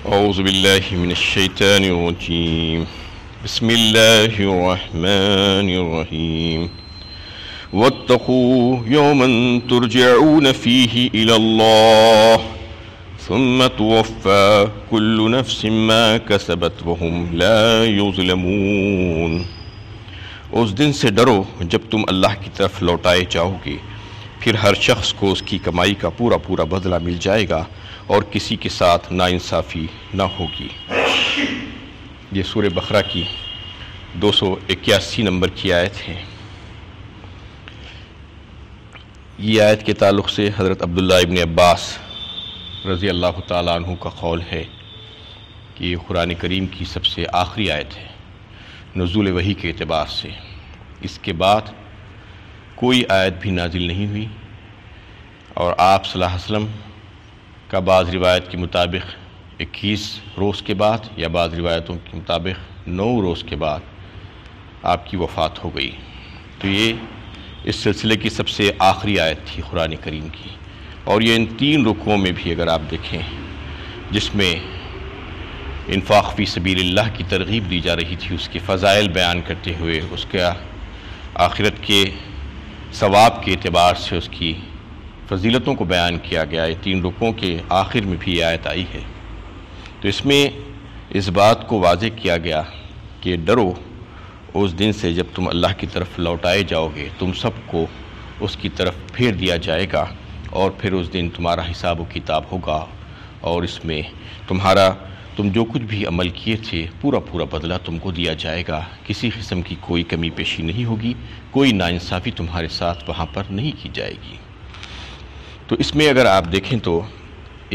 أعوذ بالله من الشيطان الرجيم بسم الله الرحمن الرحيم واتقوا يوما ترجعون فيه إلى الله ثم توفى كل نفس ما كسبت وهم لا يظلمون۔ اس دن سے ڈرو جب تم اللہ کی طرف لوٹائے جاؤ گے، پھر ہر شخص کو اس کی کمائی کا پورا پورا بدلہ مل جائے گا اور کسی کے ساتھ ناانصافی نہ ہوگی۔ یہ سورہ بقرہ کی 281 نمبر کی آیت ہے۔ یہ آیت کے تعلق سے حضرت عبداللہ ابن عباس رضی اللہ تعالیٰ عنہ کا قول ہے کہ یہ قرآن کریم کی سب سے آخری آیت ہے نزول وحی کے اعتبار سے۔ اس کے بعد کوئی آیت بھی نازل نہیں ہوئی، اور آپ صلی اللہ علیہ وسلم کا بعض روایت کے مطابق 21 روز کے بعد یا بعض روایتوں کے مطابق 9 روز کے بعد آپ کی وفات ہو گئی۔ تو یہ اس سلسلے کی سب سے آخری آیت تھی قرآن کریم کی، اور یہ ان 3 رکوعوں میں بھی اگر آپ دیکھیں جس میں انفاق فی سبیل اللہ کی ترغیب دی جا رہی تھی، اس کے فضائل بیان کرتے ہوئے اس کے آخرت کے ثواب کے اعتبار سے اس کی فضیلتوں کو بیان کیا گیا۔ یہ 3 رکوعوں کے آخر میں بھی یہ آیت آئی ہے۔ تو اس میں اس بات کو واضح کیا گیا کہ ڈرو اس دن سے جب تم اللہ کی طرف لوٹائے جاؤ گے، تم سب کو اس کی طرف پھیر دیا جائے گا، اور پھر اس دن تمہارا حساب و کتاب ہوگا، اور اس میں تم جو کچھ بھی عمل کیے تھے پورا پورا بدلہ تم کو دیا جائے گا۔ کسی قسم کی کوئی کمی پیشی نہیں ہوگی، کوئی ناانصافی تمہارے ساتھ وہاں پر نہیں کی جائے گی۔ تو اس میں اگر آپ دیکھیں تو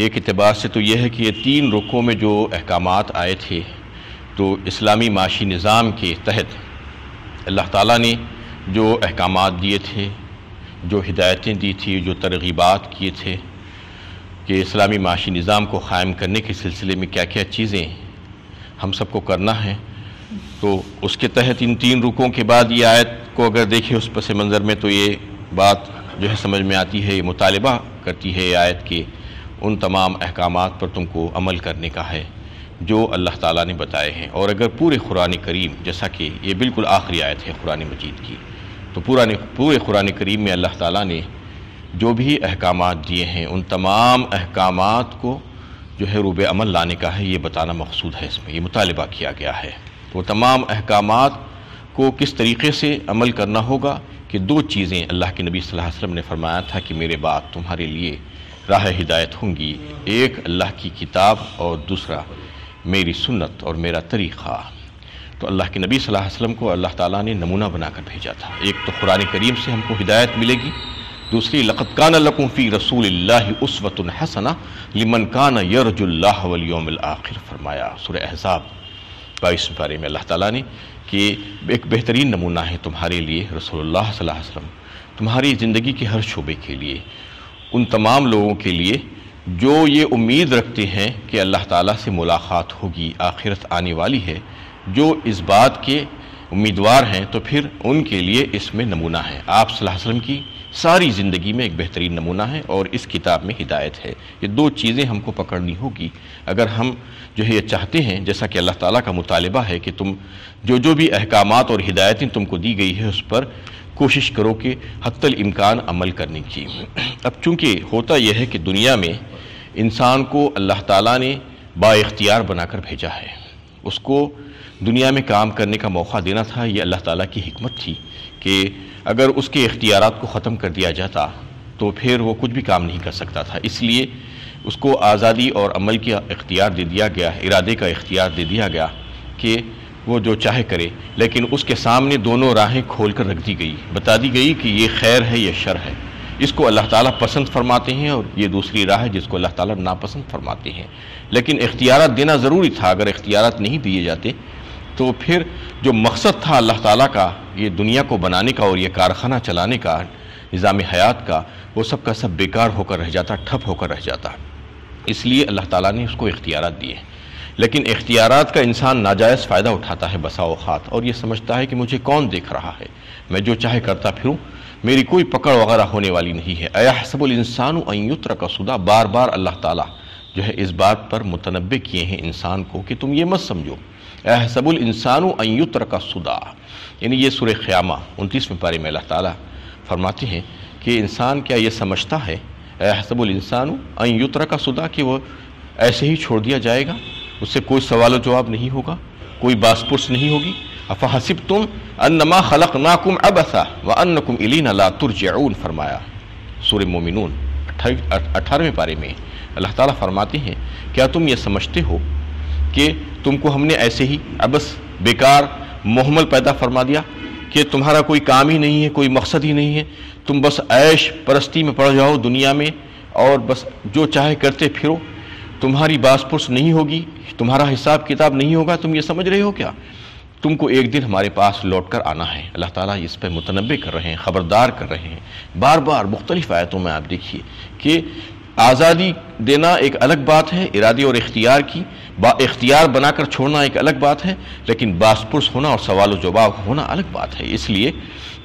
ایک اعتبار سے تو یہ ہے کہ یہ 3 رکوعوں میں جو احکامات آئے تھے، تو اسلامی معاشی نظام کے تحت اللہ تعالیٰ نے جو احکامات دیے تھے، جو ہدایتیں دی تھی، جو ترغیبات کیے تھے کہ اسلامی معاشی نظام کو قائم کرنے کے سلسلے میں کیا کیا چیزیں ہم سب کو کرنا ہے، تو اس کے تحت ان 3 رکوعوں کے بعد یہ آیت کو اگر دیکھیں اس پس منظر میں، تو یہ بات جو ہے سمجھ میں آتی ہے، یہ مطالبہ کرتی ہے یہ آیت کہ ان تمام احکامات پر تم کو عمل کرنے کا ہے جو اللہ تعالیٰ نے بتائے ہیں۔ اور اگر پورے قرآن کریم، جیسا کہ یہ بالکل آخری آیت ہے قرآن مجید کی، تو پورے قرآن کریم میں اللہ تعالیٰ نے جو بھی احکامات دیے ہیں ان تمام احکامات کو جو ہے روب عمل لانے کا ہے، یہ بتانا مقصود ہے۔ اس میں یہ مطالبہ کیا گیا ہے وہ تمام احکامات کو کس طریقے سے عمل کرنا ہوگا، کہ 2 چیزیں اللہ کے نبی صلی اللہ علیہ وسلم نے فرمایا تھا کہ میرے بعد تمہارے لیے راہ ہدایت ہوں گی، ایک اللہ کی کتاب اور دوسرا میری سنت اور میرا طریقہ۔ تو اللہ کے نبی صلی اللہ علیہ وسلم کو اللہ تعالیٰ نے نمونہ بنا کر بھیجا تھا۔ ایک تو قرآن کریم سے ہم کو ہدایت ملے گی، دوسری لقد کان لکم فی رسول اللہ اسوۃ حسنہ لمن کان یرجو اللہ والیوم الآخر فرمایا سورہ احزاب 22 پارے میں اللہ تعالیٰ نے کہ ایک بہترین نمونہ ہے تمہارے لیے رسول اللہ صلی اللہ علیہ وسلم، تمہاری زندگی کے ہر شعبے کے لیے، ان تمام لوگوں کے لیے جو یہ امید رکھتے ہیں کہ اللہ تعالیٰ سے ملاقات ہوگی، آخرت آنے والی ہے، جو اس بات کے امیدوار ہیں، تو پھر ان کے لیے اس میں نمونہ ہے۔ آپ صلی اللہ علیہ وسلم کی ساری زندگی میں ایک بہترین نمونہ ہے، اور اس کتاب میں ہدایت ہے۔ یہ 2 چیزیں ہم کو پکڑنی ہوگی اگر ہم جو ہے یہ چاہتے ہیں، جیسا کہ اللہ تعالیٰ کا مطالبہ ہے کہ تم جو بھی احکامات اور ہدایتیں تم کو دی گئی ہے اس پر کوشش کرو کہ حتی الامکان عمل کرنے کی۔ اب چونکہ ہوتا یہ ہے کہ دنیا میں انسان کو اللہ تعالیٰ نے با اختیار بنا کر بھیجا ہے، اس کو دنیا میں کام کرنے کا موقع دینا تھا۔ یہ اللہ تعالیٰ کی حکمت تھی کہ اگر اس کے اختیارات کو ختم کر دیا جاتا تو پھر وہ کچھ بھی کام نہیں کر سکتا تھا، اس لیے اس کو آزادی اور عمل کا اختیار دے دیا گیا، ارادے کا اختیار دے دیا گیا کہ وہ جو چاہے کرے، لیکن اس کے سامنے دونوں راہیں کھول کر رکھ دی گئی، بتا دی گئی کہ یہ خیر ہے، یہ شر ہے، اس کو اللہ تعالیٰ پسند فرماتے ہیں اور یہ دوسری راہ ہے جس کو اللہ تعالیٰ ناپسند فرماتے ہیں۔ لیکن اختیارات دینا ضروری تھا، اگر اختیارات نہیں دیے جاتے تو پھر جو مقصد تھا اللہ تعالیٰ کا یہ دنیا کو بنانے کا اور یہ کارخانہ چلانے کا، نظام حیات کا، وہ سب کا سب بیکار ہو کر رہ جاتا، ٹھپ ہو کر رہ جاتا۔ اس لیے اللہ تعالیٰ نے اس کو اختیارات دیے، لیکن اختیارات کا انسان ناجائز فائدہ اٹھاتا ہے بسا اوقات، اور یہ سمجھتا ہے کہ مجھے کون دیکھ رہا ہے، میں جو چاہے کرتا پھروں، میری کوئی پکڑ وغیرہ ہونے والی نہیں ہے۔ ایحسب الانسان ان یترک سدی، بار بار اللہ تعالیٰ جو ہے اس بات پر متنبہ کیے ہیں انسان کو کہ تم یہ مت سمجھو احسب الانسان ان یترک سدی، یعنی یہ سورہ قیامہ 29ویں پارے میں اللہ تعالیٰ فرماتے ہیں کہ انسان کیا یہ سمجھتا ہے احسب الانسان ان یترک سدی کہ وہ ایسے ہی چھوڑ دیا جائے گا، اس سے کوئی سوال و جواب نہیں ہوگا، کوئی باس پرس نہیں ہوگی؟ افحسبتم انما خلقناکم عبثا وانکم الینا لا ترجعون، فرمایا سورہ مومنون 18ویں پارے میں اللہ تعالیٰ فرماتے ہیں کیا تم یہ سمجھتے ہو کہ تم کو ہم نے ایسے ہی عبث بیکار محمل پیدا فرما دیا کہ تمہارا کوئی کام ہی نہیں ہے، کوئی مقصد ہی نہیں ہے، تم بس عیش پرستی میں پڑ جاؤ دنیا میں اور بس جو چاہے کرتے پھرو، تمہاری باس پرس نہیں ہوگی، تمہارا حساب کتاب نہیں ہوگا؟ تم یہ سمجھ رہے ہو کیا تم کو ایک دن ہمارے پاس لوٹ کر آنا ہے؟ اللہ تعالیٰ اس پہ متنبہ کر رہے ہیں، خبردار کر رہے ہیں بار بار مختلف آیتوں میں۔ آپ دیکھیے کہ آزادی دینا ایک الگ بات ہے، ارادے اور اختیار کی با اختیار بنا کر چھوڑنا ایک الگ بات ہے، لیکن باس پرس ہونا اور سوال و جواب ہونا الگ بات ہے۔ اس لیے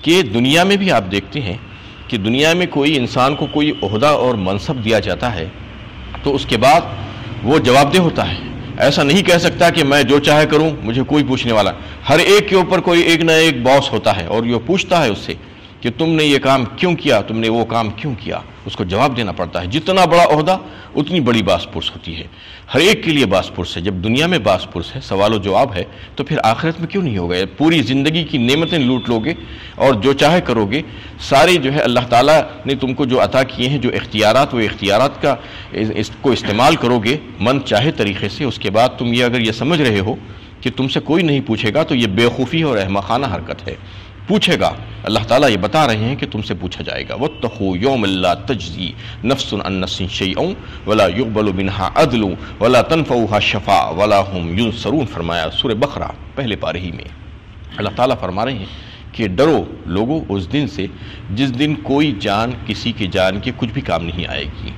کہ دنیا میں بھی آپ دیکھتے ہیں کہ دنیا میں کوئی انسان کو کوئی عہدہ اور منصب دیا جاتا ہے تو اس کے بعد وہ جواب دہ ہوتا ہے، ایسا نہیں کہہ سکتا کہ میں جو چاہے کروں مجھے کوئی پوچھنے والا، ہر ایک کے اوپر کوئی ایک نہ ایک باس ہوتا ہے اور یہ پوچھتا ہے اس سے کہ تم نے یہ کام کیوں کیا، تم نے وہ کام کیوں کیا، اس کو جواب دینا پڑتا ہے۔ جتنا بڑا عہدہ اتنی بڑی باس پرس ہوتی ہے، ہر ایک کے لیے باس پرس ہے۔ جب دنیا میں باس پرس ہے، سوال و جواب ہے، تو پھر آخرت میں کیوں نہیں ہوگا؟ پوری زندگی کی نعمتیں لوٹ لو گے اور جو چاہے کرو گے، سارے جو ہے اللہ تعالیٰ نے تم کو جو عطا کیے ہیں جو اختیارات، وہ اختیارات کا اس کو استعمال کرو گے من چاہے طریقے سے، اس کے بعد تم یہ اگر یہ سمجھ رہے ہو کہ تم سے کوئی نہیں پوچھے گا تو یہ بیوقوفی اور احمقانہ حرکت ہے۔ پوچھے گا، اللہ تعالیٰ یہ بتا رہے ہیں کہ تم سے پوچھا جائے گا۔ وَاتَّقُوا يَوْمًا لَا تَجْزِي نَفْسٌ عَن نَفْسٍ شَيْئًا وَلَا يُقْبَلُ مِنْهَا عَدْلٌ وَلَا تَنفَعُهَا شَفَاعَةٌ وَلَا هُمْ يُنصَرُونَ، فرمایا سورہ بقرہ پہلے پارے ہی میں اللہ تعالیٰ فرما رہے ہیں کہ ڈرو لوگو اس دن سے جس دن کوئی جان کسی کے جان کے کچھ بھی کام نہیں آئے گی،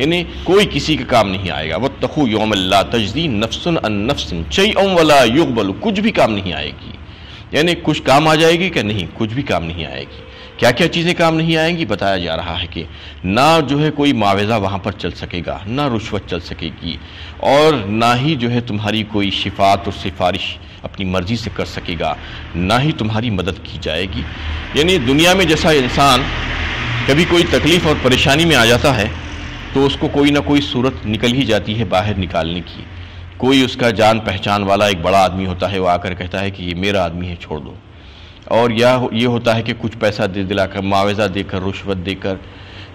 یعنی کوئی کسی کا کام نہیں آئے گا۔ وَاتَّقُوا يَوْمًا لَا تَجْزِي نَفْسٌ عَن نَفْسٍ شَيْئًا وَلَا يُقْبَلُ، کچھ بھی کام نہیں آئے گی، یعنی کچھ کام آ جائے گی کہ نہیں، کچھ بھی کام نہیں آئے گی۔ کیا کیا چیزیں کام نہیں آئیں گی؟ بتایا جا رہا ہے کہ نہ جو ہے کوئی معاوضہ وہاں پر چل سکے گا، نہ رشوت چل سکے گی، اور نہ ہی جو ہے تمہاری کوئی شفاعت اور سفارش اپنی مرضی سے کر سکے گا، نہ ہی تمہاری مدد کی جائے گی۔ یعنی دنیا میں جیسا انسان کبھی کوئی تکلیف اور پریشانی میں آ جاتا ہے تو اس کو کوئی نہ کوئی صورت نکل ہی جاتی ہے باہر نکالنے کی۔ کوئی اس کا جان پہچان والا ایک بڑا آدمی ہوتا ہے، وہ آ کر کہتا ہے کہ یہ میرا آدمی ہے چھوڑ دو، اور یا یہ ہوتا ہے کہ کچھ پیسہ دلا کر، معاوضہ دے کر، رشوت دے کر،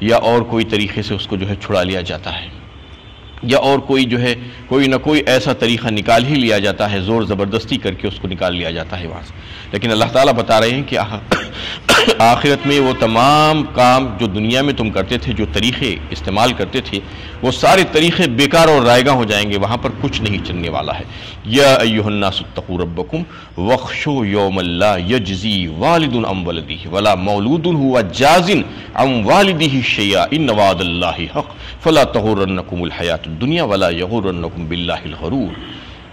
یا اور کوئی طریقے سے اس کو جو ہے چھڑا لیا جاتا ہے، یا اور کوئی جو ہے کوئی نہ کوئی ایسا طریقہ نکال ہی لیا جاتا ہے، زور زبردستی کر کے اس کو نکال لیا جاتا ہے وہاں سے۔ لیکن اللہ تعالیٰ بتا رہے ہیں کہ آخرت میں وہ تمام کام جو دنیا میں تم کرتے تھے، جو طریقے استعمال کرتے تھے، وہ سارے طریقے بیکار اور رائگاں ہو جائیں گے، وہاں پر کچھ نہیں چلنے والا ہے۔ یا ایھا الناس اتقوا ربکم واخشوا یوما لا یجزی والد عن ولدہ ولا مولود هو جاز عن والدہ شیئا ان وعد اللہ حق فلا تغرنکم الحیاۃ الدنیا ولا یغرنکم باللہ الغرور۔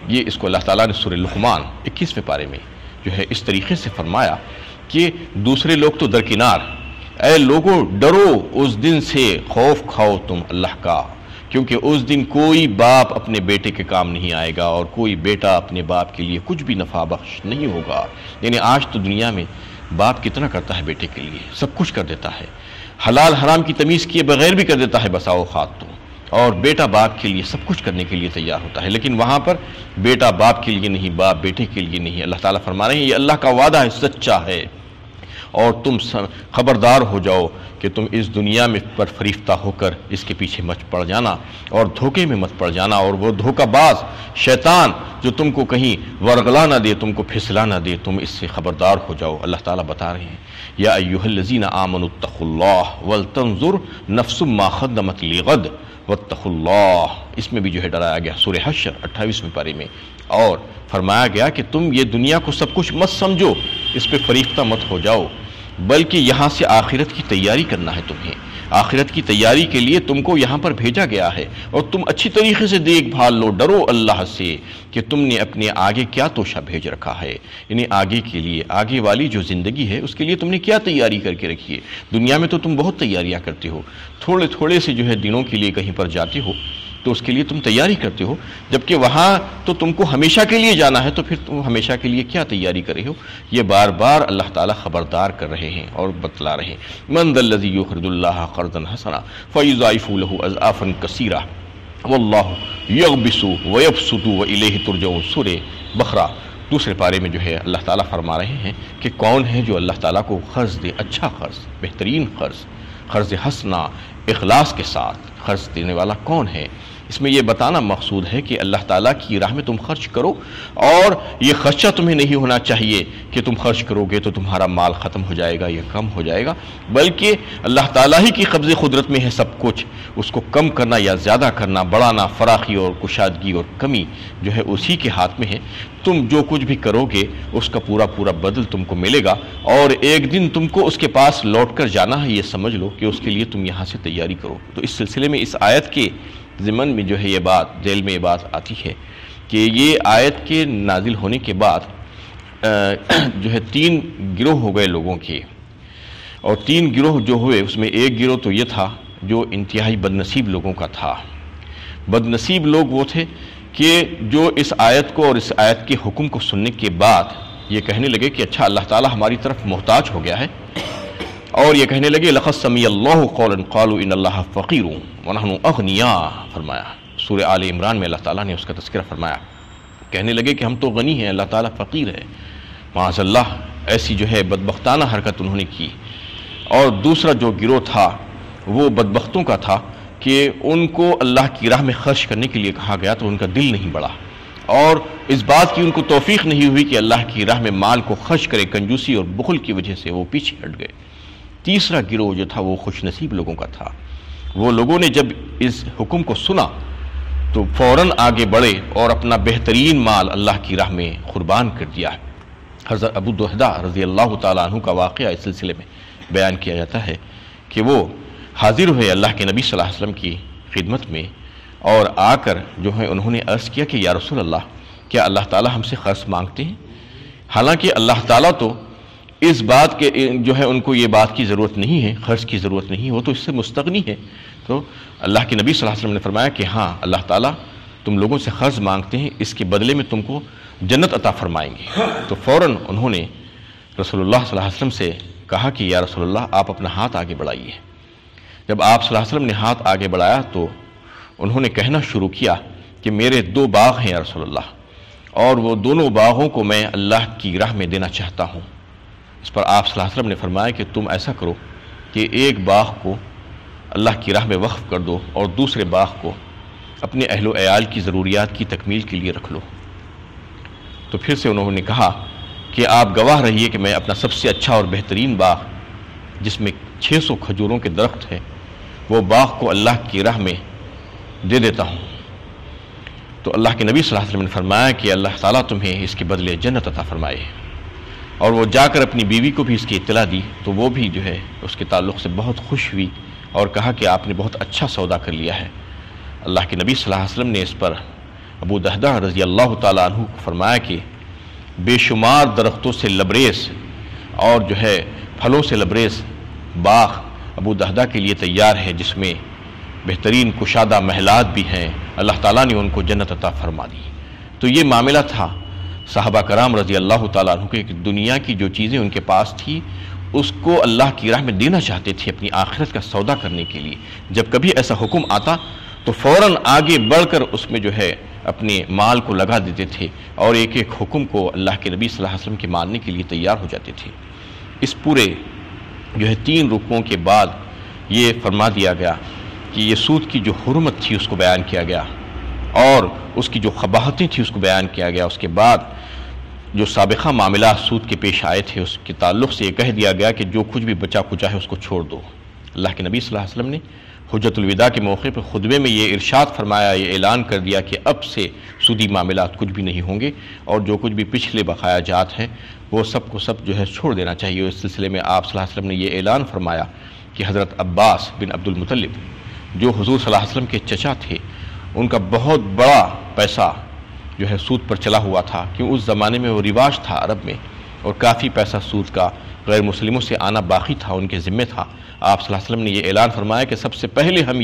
یہ اس کو اللہ تعالیٰ نے سورہ لقمان 21ویں پارے میں جو ہے اس طریقے سے فرمایا کہ دوسرے لوگ تو درکنار، اے لوگو ڈرو اس دن سے، خوف کھاؤ تم اللہ کا، کیونکہ اس دن کوئی باپ اپنے بیٹے کے کام نہیں آئے گا اور کوئی بیٹا اپنے باپ کے لیے کچھ بھی نفع بخش نہیں ہوگا۔ یعنی آج تو دنیا میں باپ کتنا کرتا ہے بیٹے کے لیے، سب کچھ کر دیتا ہے، حلال حرام کی تمیز کیے بغیر بھی کر دیتا ہے بسا اوقات تو، اور بیٹا باپ کے لیے سب کچھ کرنے کے لیے تیار ہوتا ہے، لیکن وہاں پر بیٹا باپ کے لیے نہیں، باپ بیٹے کے لیے نہیں۔ اللہ تعالیٰ فرما رہے ہیں یہ اللہ کا وعدہ ہے، سچا ہے، اور تم خبردار ہو جاؤ کہ تم اس دنیا میں پر فریفتہ ہو کر اس کے پیچھے مت پڑ جانا اور دھوکے میں مت پڑ جانا، اور وہ دھوکہ باز شیطان جو تم کو کہیں ورغلا نہ دے، تم کو پھسلا نہ دے، تم اس سے خبردار ہو جاؤ۔ اللہ تعالیٰ بتا رہے ہیں یا ایھا الذین آمنوا اتقوا اللہ ولتنظر نفس ما قدمت لغد واتقوا اللہ، اس میں بھی جو ہے ڈرایا گیا سورہ حشر 28ویں پارے میں، اور فرمایا گیا کہ تم یہ دنیا کو سب کچھ مت سمجھو، اس پہ فریفتہ مت ہو جاؤ، بلکہ یہاں سے آخرت کی تیاری کرنا ہے تمہیں۔ آخرت کی تیاری کے لیے تم کو یہاں پر بھیجا گیا ہے، اور تم اچھی طریقے سے دیکھ بھال لو، ڈرو اللہ سے کہ تم نے اپنے آگے کیا توشہ بھیج رکھا ہے، یعنی آگے کے لیے، آگے والی جو زندگی ہے اس کے لیے تم نے کیا تیاری کر کے رکھی ہے۔ دنیا میں تو تم بہت تیاریاں کرتے ہو، تھوڑے تھوڑے سے جو ہے دنوں کے لیے کہیں پر جاتے ہو، تو اس کے لیے تم تیاری کرتے ہو، جبکہ وہاں تو تم کو ہمیشہ کے لیے جانا ہے، تو پھر تم ہمیشہ کے لیے کیا تیاری کر رہے ہو؟ یہ بار بار اللہ تعالیٰ خبردار کر رہے ہیں اور بتلا رہے ہیں۔ من ذا الذی یقرض اللہ قرضا حسنا فیضاعف لہ اضعافا کثیرہ واللہ یغبس ویبسط والیہ ترجعون۔ سورہ بقرہ دوسرے پارے میں جو ہے اللہ تعالیٰ فرما رہے ہیں کہ کون ہے جو اللہ تعالیٰ کو قرض دے، اچھا قرض، بہترین قرض، قرض حسنا، اخلاص کے ساتھ قرض دینے والا کون ہے؟ اس میں یہ بتانا مقصود ہے کہ اللہ تعالیٰ کی راہ میں تم خرچ کرو، اور یہ خرچہ تمہیں نہیں ہونا چاہیے کہ تم خرچ کرو گے تو تمہارا مال ختم ہو جائے گا یا کم ہو جائے گا، بلکہ اللہ تعالیٰ ہی کی قبض قدرت میں ہے سب کچھ، اس کو کم کرنا یا زیادہ کرنا، بڑھانا، فراخی اور کشادگی اور کمی جو ہے اسی کے ہاتھ میں ہے۔ تم جو کچھ بھی کرو گے اس کا پورا پورا بدل تم کو ملے گا، اور ایک دن تم کو اس کے پاس لوٹ کر جانا ہے، یہ سمجھ لو کہ اس کے لیے تم یہاں سے تیاری کرو۔ تو اس سلسلے میں اس آیت کے ضمن میں جو ہے یہ بات، ذیل میں یہ بات آتی ہے کہ یہ آیت کے نازل ہونے کے بعد جو ہے 3 گروہ ہو گئے لوگوں کے، اور 3 گروہ جو ہوئے اس میں ایک گروہ تو یہ تھا جو انتہائی بدنصیب لوگوں کا تھا۔ بدنصیب لوگ وہ تھے کہ جو اس آیت کو اور اس آیت کے حکم کو سننے کے بعد یہ کہنے لگے کہ اچھا اللہ تعالیٰ ہماری طرف محتاج ہو گیا ہے، اور یہ کہنے لگے لقد سمع اللہ قولا قالوا ان اللہ فقیر ونحن اغنیاء، فرمایا سورہ آل عمران میں اللہ تعالیٰ نے اس کا تذکرہ فرمایا، کہنے لگے کہ ہم تو غنی ہیں، اللہ تعالیٰ فقیر ہے، معاذ اللہ، ایسی جو ہے بدبختانہ حرکت انہوں نے کی۔ اور دوسرا جو گروہ تھا وہ بدبختوں کا تھا کہ ان کو اللہ کی راہ میں خرچ کرنے کے لیے کہا گیا تو ان کا دل نہیں بڑھا، اور اس بات کی ان کو توفیق نہیں ہوئی کہ اللہ کی راہ میں مال کو خرچ کرے، کنجوسی اور بخل کی وجہ سے وہ پیچھے ہٹ گئے۔ تیسرا گروہ جو تھا وہ خوش نصیب لوگوں کا تھا، وہ لوگوں نے جب اس حکم کو سنا تو فوراً آگے بڑھے اور اپنا بہترین مال اللہ کی راہ میں قربان کر دیا۔ حضرت ابو دحدہ رضی اللہ تعالیٰ عنہ کا واقعہ اس سلسلے میں بیان کیا جاتا ہے کہ وہ حاضر ہوئے اللہ کے نبی صلی اللہ علیہ وسلم کی خدمت میں، اور آ کر جو ہے انہوں نے عرض کیا کہ یا رسول اللہ، کیا اللہ تعالیٰ ہم سے قرض مانگتے ہیں؟ حالانکہ اللہ تعالیٰ تو اس بات کے جو ہے ان کو یہ بات کی ضرورت نہیں ہے، خرچ کی ضرورت نہیں ہے، وہ تو اس سے مستغنی ہے۔ تو اللہ کے نبی صلی اللہ علیہ وسلم نے فرمایا کہ ہاں اللہ تعالیٰ تم لوگوں سے قرض مانگتے ہیں، اس کے بدلے میں تم کو جنت عطا فرمائیں گے۔ تو فوراً انہوں نے رسول اللہ صلی اللہ علیہ وسلم سے کہا کہ یا رسول اللہ آپ اپنا ہاتھ آگے بڑھائیے۔ جب آپ صلی اللہ علیہ وسلم نے ہاتھ آگے بڑھایا تو انہوں نے کہنا شروع کیا کہ میرے 2 باغ ہیں یا رسول اللہ، اور وہ دونوں باغوں کو میں اللہ کی راہ میں دینا چاہتا ہوں۔ اس پر آپ صلی اللہ علیہ وسلم نے فرمایا کہ تم ایسا کرو کہ ایک باغ کو اللہ کی راہ میں وقف کر دو اور دوسرے باغ کو اپنے اہل و عیال کی ضروریات کی تکمیل کے لیے رکھ لو۔ تو پھر سے انہوں نے کہا کہ آپ گواہ رہیے کہ میں اپنا سب سے اچھا اور بہترین باغ جس میں 600 کھجوروں کے درخت ہیں، وہ باغ کو اللہ کی راہ میں دے دیتا ہوں۔ تو اللہ کے نبی صلی اللہ علیہ وسلم نے فرمایا کہ اللہ تعالیٰ تمہیں اس کے بدلے جنت عطا فرمائے، اور وہ جا کر اپنی بیوی کو بھی اس کی اطلاع دی تو وہ بھی جو ہے اس کے تعلق سے بہت خوش ہوئی اور کہا کہ آپ نے بہت اچھا سودا کر لیا ہے۔ اللہ کے نبی صلی اللہ علیہ وسلم نے اس پر ابو دحدہ رضی اللہ تعالیٰ عنہ کو فرمایا کہ بے شمار درختوں سے لبریز اور جو ہے پھلوں سے لبریز باغ ابو دحدہ کے لیے تیار ہے، جس میں بہترین کشادہ محلات بھی ہیں، اللہ تعالیٰ نے ان کو جنت عطا فرما دی۔ تو یہ معاملہ تھا صحابہ کرام رضی اللہ تعالیٰ عنہ کہ دنیا کی جو چیزیں ان کے پاس تھی اس کو اللہ کی راہ میں دینا چاہتے تھے اپنی آخرت کا سودا کرنے کے لیے۔ جب کبھی ایسا حکم آتا تو فوراً آگے بڑھ کر اس میں جو ہے اپنے مال کو لگا دیتے تھے، اور ایک ایک حکم کو اللہ کے نبی صلی اللہ علیہ وسلم کے ماننے کے لیے تیار ہو جاتے تھے۔ اس پورے جو ہے 3 رکوعوں کے بعد یہ فرما دیا گیا کہ یہ سود کی جو حرمت تھی اس کو بیان کیا گیا، اور اس کی جو قباحتیں تھیں اس کو بیان کیا گیا۔ اس کے بعد جو سابقہ معاملات سود کے پیش آئے تھے اس کے تعلق سے یہ کہہ دیا گیا کہ جو کچھ بھی بچا کچا ہے اس کو چھوڑ دو۔ اللہ کے نبی صلی اللہ علیہ وسلم نے حجت الوداع کے موقع پر خطبے میں یہ ارشاد فرمایا، یہ اعلان کر دیا کہ اب سے سودی معاملات کچھ بھی نہیں ہوں گے، اور جو کچھ بھی پچھلے بقایا جات ہیں وہ سب کو سب جو ہے چھوڑ دینا چاہیے۔ اس سلسلے میں آپ صلی اللہ علیہ وسلم نے یہ اعلان فرمایا کہ حضرت عباس بن عبد المطلب جو حضور صلی اللہ علیہ وسلم کے چچا تھے، ان کا بہت بڑا پیسہ جو ہے سود پر چلا ہوا تھا، کیوں اس زمانے میں وہ رواج تھا عرب میں، اور کافی پیسہ سود کا غیر مسلموں سے آنا باقی تھا، ان کے ذمہ تھا۔ آپ صلی اللہ علیہ وسلم نے یہ اعلان فرمایا کہ سب سے پہلے ہم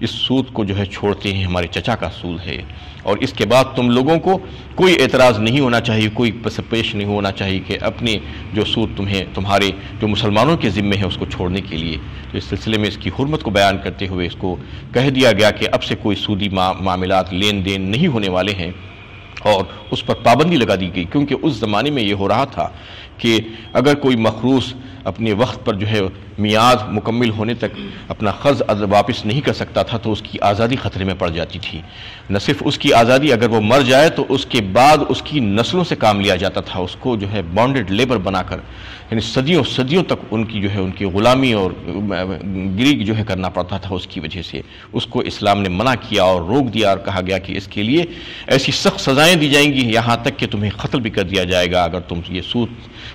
اس سود کو جو ہے چھوڑتے ہیں، ہمارے چچا کا سود ہے، اور اس کے بعد تم لوگوں کو کوئی اعتراض نہیں ہونا چاہیے، کوئی پس پیش نہیں ہونا چاہیے کہ اپنے جو سود تمہارے جو مسلمانوں کے ذمہ ہے اس کو چھوڑنے کے لیے۔ تو اس سلسلے میں اس کی حرمت کو بیان کرتے ہوئے اس کو کہہ دیا گیا کہ اب سے کوئی سودی معاملات لین دین نہیں ہونے والے ہیں، اور اس پر پابندی لگا دی گئی، کیونکہ اس زمانے میں یہ ہو رہا تھا کہ اگر کوئی مخروص اپنے وقت پر جو ہے میعاد مکمل ہونے تک اپنا قرض واپس نہیں کر سکتا تھا تو اس کی آزادی خطرے میں پڑ جاتی تھی۔ نہ صرف اس کی آزادی، اگر وہ مر جائے تو اس کے بعد اس کی نسلوں سے کام لیا جاتا تھا، اس کو جو ہے بانڈڈ لیبر بنا کر، یعنی صدیوں تک ان کی غلامی اور گری جو ہے کرنا پڑتا تھا۔ اس کی وجہ سے اس کو اسلام نے منع کیا اور روک دیا، اور کہا گیا کہ اس کے لیے ایسی سخت سزائیں دی جائیں گی، یہاں تک کہ تمہیں قتل بھی کر دیا جائے گا اگر تم یہ سود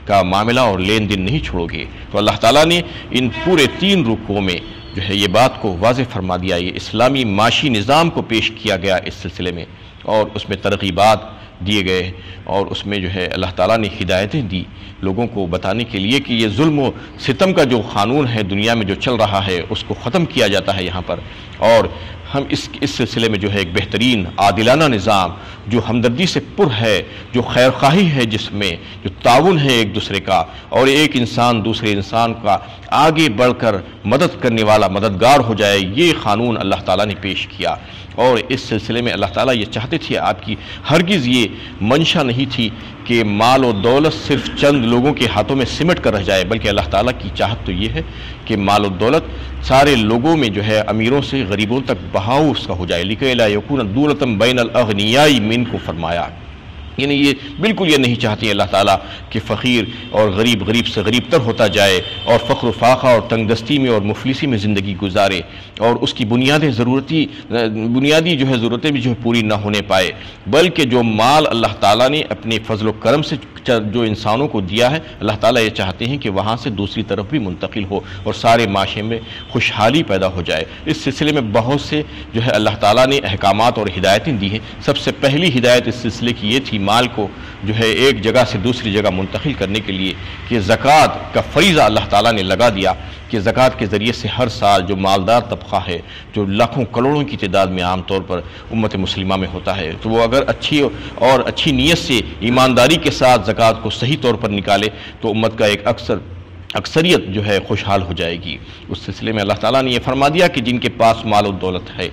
کا معاملہ اور لین دین نہیں چھوڑو گے۔ تو اللہ تعالیٰ نے ان پورے 3 رکوعوں میں جو ہے یہ بات کو واضح فرما دیا، یہ اسلامی معاشی نظام کو پیش کیا گیا اس سلسلے میں، اور اس میں ترغیبات دیے گئے، اور اس میں جو ہے اللہ تعالیٰ نے ہدایتیں دی لوگوں کو بتانے کے لیے کہ یہ ظلم و ستم کا جو قانون ہے دنیا میں جو چل رہا ہے اس کو ختم کیا جاتا ہے یہاں پر، اور ہم اس سلسلے میں جو ہے ایک بہترین عادلانہ نظام جو ہمدردی سے پر ہے، جو خیر خواہی ہے، جس میں جو تعاون ہے ایک دوسرے کا، اور ایک انسان دوسرے انسان کا آگے بڑھ کر مدد کرنے والا مددگار ہو جائے، یہ قانون اللہ تعالیٰ نے پیش کیا۔ اور اس سلسلے میں اللہ تعالیٰ یہ چاہتے تھے، آپ کی ہرگز یہ منشا نہیں تھی کہ مال و دولت صرف چند لوگوں کے ہاتھوں میں سمٹ کر رہ جائے، بلکہ اللہ تعالیٰ کی چاہت تو یہ ہے کہ مال و دولت سارے لوگوں میں جو ہے امیروں سے غریبوں تک بہاؤ اس کا ہو جائے۔ لِكَيْ لَا يَكُونَ دُولَةً بَيْنَ الْأَغْنِيَاءِ مِنْكُمْ فرمایا، یعنی یہ بالکل یہ نہیں چاہتے اللہ تعالیٰ کہ فقیر اور غریب سے غریب تر ہوتا جائے، اور فقر و فاقہ اور تنگ دستی میں اور مفلسی میں زندگی گزارے، اور اس کی بنیادی جو ہے ضرورتیں بھی جو ہے پوری نہ ہونے پائے، بلکہ جو مال اللہ تعالیٰ نے اپنے فضل و کرم سے جو انسانوں کو دیا ہے، اللہ تعالیٰ یہ چاہتے ہیں کہ وہاں سے دوسری طرف بھی منتقل ہو اور سارے معاشرے میں خوشحالی پیدا ہو جائے۔ اس سلسلے میں بہت سے جو ہے اللہ تعالیٰ نے احکامات اور ہدایتیں دی ہیں۔ سب سے پہلی ہدایت اس سلسلے کی یہ تھی مال کو جو ہے ایک جگہ سے دوسری جگہ منتقل کرنے کے لیے کہ زکوٰۃ کا فریضہ اللہ تعالیٰ نے لگا دیا کہ زکوٰۃ کے ذریعے سے ہر سال جو مالدار طبقہ ہے، جو لاکھوں کروڑوں کی تعداد میں عام طور پر امت مسلمہ میں ہوتا ہے، تو وہ اگر اچھی نیت سے ایمانداری کے ساتھ زکوٰۃ کو صحیح طور پر نکالے تو امت کا ایک اکثریت جو ہے خوشحال ہو جائے گی۔ اس سلسلے میں اللہ تعالیٰ نے یہ فرما دیا کہ جن کے پاس مال و دولت ہے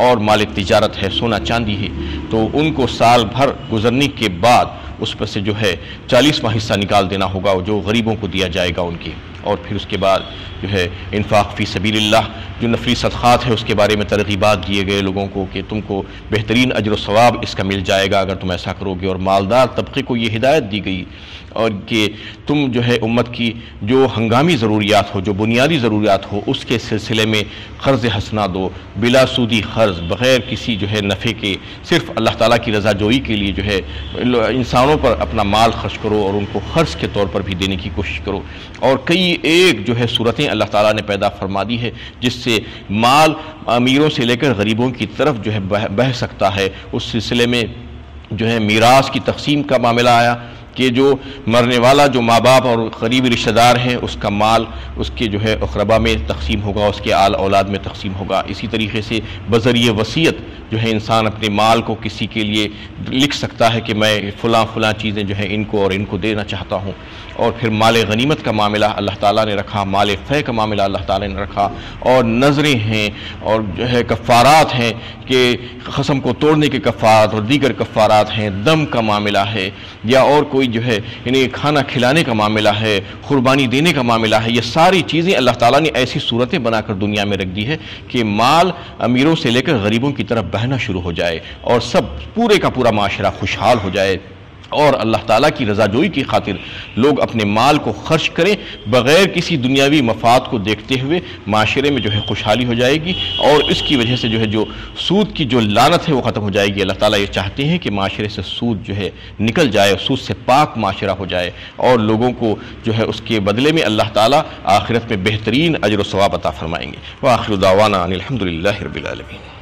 اور مال تجارت ہے، سونا چاندی ہے، تو ان کو سال بھر گزرنے کے بعد اس پر سے جو ہے 40واں حصہ نکال دینا ہوگا جو غریبوں کو دیا جائے گا ان کے، اور پھر اس کے بعد جو ہے انفاق فی سبیل اللہ جو نفلی صدقات ہے اس کے بارے میں ترغیبات دیے گئے لوگوں کو کہ تم کو بہترین اجر و ثواب اس کا مل جائے گا اگر تم ایسا کرو گے، اور مالدار طبقے کو یہ ہدایت دی گئی اور کہ تم جو ہے امت کی جو ہنگامی ضروریات ہو، جو بنیادی ضروریات ہو، اس کے سلسلے میں قرض حسنہ دو، بلا سودی قرض، بغیر کسی جو ہے نفع کے، صرف اللہ تعالیٰ کی رضا جوئی کے لیے جو ہے انسانوں پر اپنا مال خرچ کرو اور ان کو قرض کے طور پر بھی دینے کی کوشش کرو۔ اور کئی ایک جو ہے صورتیں اللہ تعالیٰ نے پیدا فرما دی ہے جس سے مال امیروں سے لے کر غریبوں کی طرف جو ہے بہہ سکتا ہے۔ اس سلسلے میں جو ہے میراث کی تقسیم کا معاملہ آیا کہ جو مرنے والا جو ماں باپ اور قریبی رشتہ دار ہیں اس کا مال اس کے جو ہے اقربا میں تقسیم ہوگا، اس کے آل اولاد میں تقسیم ہوگا۔ اسی طریقے سے بذریعہ وصیت جو ہے انسان اپنے مال کو کسی کے لیے لکھ سکتا ہے کہ میں فلاں چیزیں جو ہیں ان کو اور ان کو دینا چاہتا ہوں۔ اور پھر مال غنیمت کا معاملہ اللہ تعالیٰ نے رکھا، مال فے کا معاملہ اللہ تعالیٰ نے رکھا، اور نظریں ہیں اور جو ہے کفارات ہیں کہ قسم کو توڑنے کے کفارات اور دیگر کفارات ہیں، دم کا معاملہ ہے، یا اور کوئی جو ہے انہیں کھانا کھلانے کا معاملہ ہے، قربانی دینے کا معاملہ ہے۔ یہ ساری چیزیں اللہ تعالیٰ نے ایسی صورتیں بنا کر دنیا میں رکھ دی ہے کہ مال امیروں سے لے کر غریبوں کی طرف بہنا شروع ہو جائے اور سب پورے کا پورا معاشرہ خوشحال ہو جائے، اور اللہ تعالیٰ کی رضا جوئی کی خاطر لوگ اپنے مال کو خرچ کریں بغیر کسی دنیاوی مفاد کو دیکھتے ہوئے، معاشرے میں جو ہے خوشحالی ہو جائے گی، اور اس کی وجہ سے جو ہے جو سود کی جو لعنت ہے وہ ختم ہو جائے گی۔ اللہ تعالیٰ یہ چاہتے ہیں کہ معاشرے سے سود جو ہے نکل جائے، سود سے پاک معاشرہ ہو جائے، اور لوگوں کو جو ہے اس کے بدلے میں اللہ تعالیٰ آخرت میں بہترین اجر و ثواب عطا فرمائیں گے۔ وآخر دعوانا ان الحمد للہ رب العالمین۔